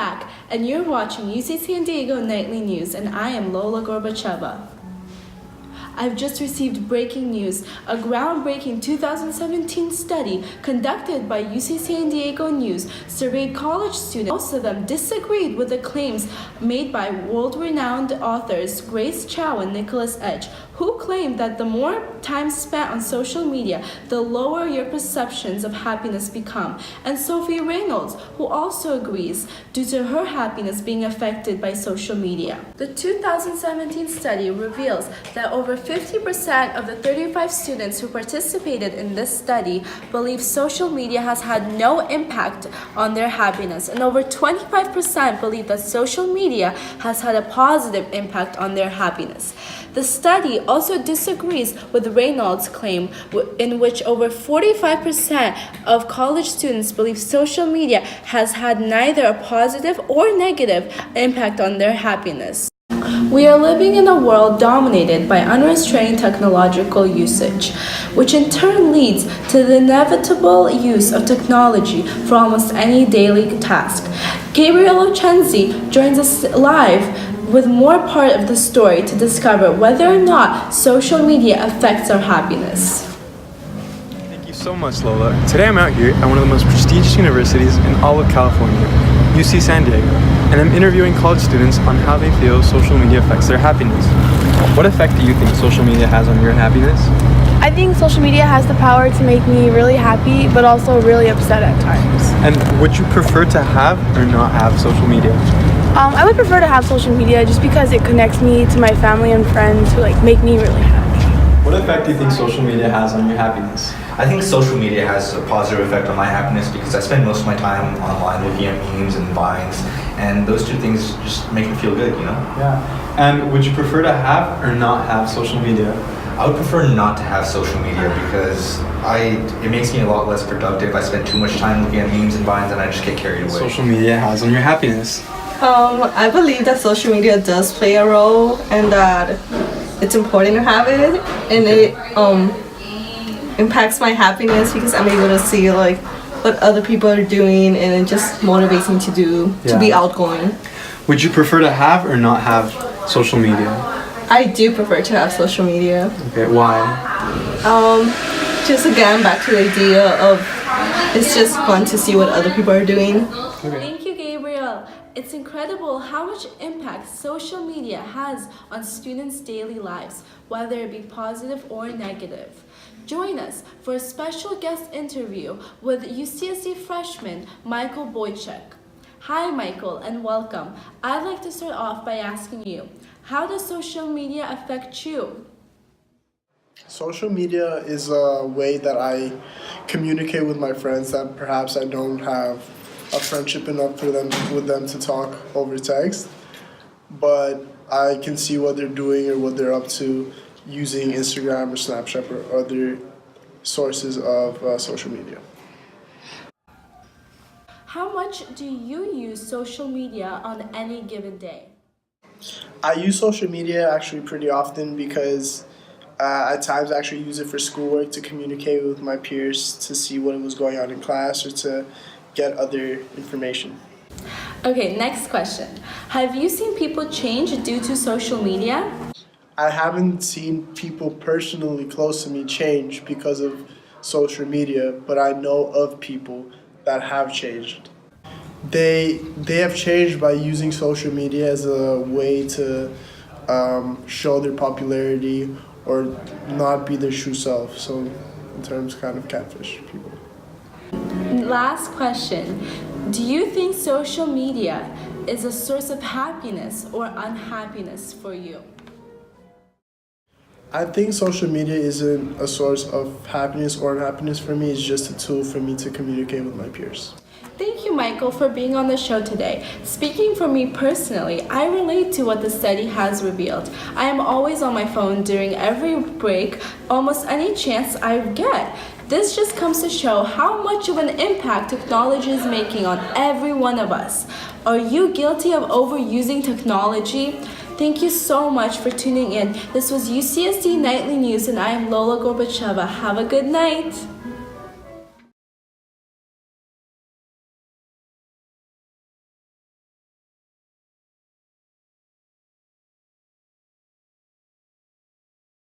back, and you're watching UC San Diego Nightly News, and I am Lola Gorbacheva. I've just received breaking news. A groundbreaking 2017 study conducted by UC San Diego News surveyed college students. Most of them disagreed with the claims made by world-renowned authors Grace Chow and Nicholas Edge, who claimed that the more time spent on social media, the lower your perceptions of happiness become. And Sophie Reynolds, who also agrees, due to her happiness being affected by social media. The 2017 study reveals that over 50% of the 35 students who participated in this study believe social media has had no impact on their happiness, and over 25% believe that social media has had a positive impact on their happiness. The study also disagrees with Reynolds' claim, in which over 45% of college students believe social media has had neither a positive or negative impact on their happiness. We are living in a world dominated by unrestrained technological usage, which in turn leads to the inevitable use of technology for almost any daily task. Gabriel Ocenzi joins us live with more part of the story to discover whether or not social media affects our happiness. Thank you so much, Lola. Today I'm out here at one of the most prestigious universities in all of California, UC San Diego, and I'm interviewing college students on how they feel social media affects their happiness. What effect do you think social media has on your happiness? I think social media has the power to make me really happy, but also really upset at times. And would you prefer to have or not have social media? I would prefer to have social media just because it connects me to my family and friends who make me really happy. What effect do you think social media has on your happiness? I think social media has a positive effect on my happiness because I spend most of my time online looking at memes and vines, and those two things just make me feel good, you know? Yeah. And would you prefer to have or not have social media? I would prefer not to have social media because it makes me a lot less productive. I spend too much time looking at memes and vines and I just get carried away. Social media has on your happiness? I believe that social media does play a role and that it's important to have it, and it impacts my happiness because I'm able to see what other people are doing, and it just motivates me to be outgoing. Would you prefer to have or not have social media? I do prefer to have social media. Okay, why? Just again back to the idea of it's just fun to see what other people are doing. Okay. Thank you, Gabriel. It's incredible how much impact social media has on students' daily lives, whether it be positive or negative. Join us for a special guest interview with UCSD freshman Michael Boychuk. Hi, Michael, and welcome. I'd like to start off by asking you, how does social media affect you? Social media is a way that I communicate with my friends that perhaps I don't have a friendship enough with them to talk over text, but I can see what they're doing or what they're up to using Instagram or Snapchat or other sources of social media. How much do you use social media on any given day? I use social media actually pretty often because at times I actually use it for schoolwork to communicate with my peers to see what was going on in class or to get other information. Okay, next question. Have you seen people change due to social media? I haven't seen people personally close to me change because of social media, but I know of people that have changed. They have changed by using social media as a way to show their popularity or not be their true self. So in terms kind of catfish people. Last question. Do you think social media is a source of happiness or unhappiness for you? I think social media isn't a source of happiness or unhappiness for me. It's just a tool for me to communicate with my peers. Thank you, Michael, for being on the show today. Speaking for me personally, I relate to what the study has revealed. I am always on my phone during every break, almost any chance I get. This just comes to show how much of an impact technology is making on every one of us. Are you guilty of overusing technology? Thank you so much for tuning in. This was UCSD Nightly News, and I am Lola Gorbacheva. Have a good night.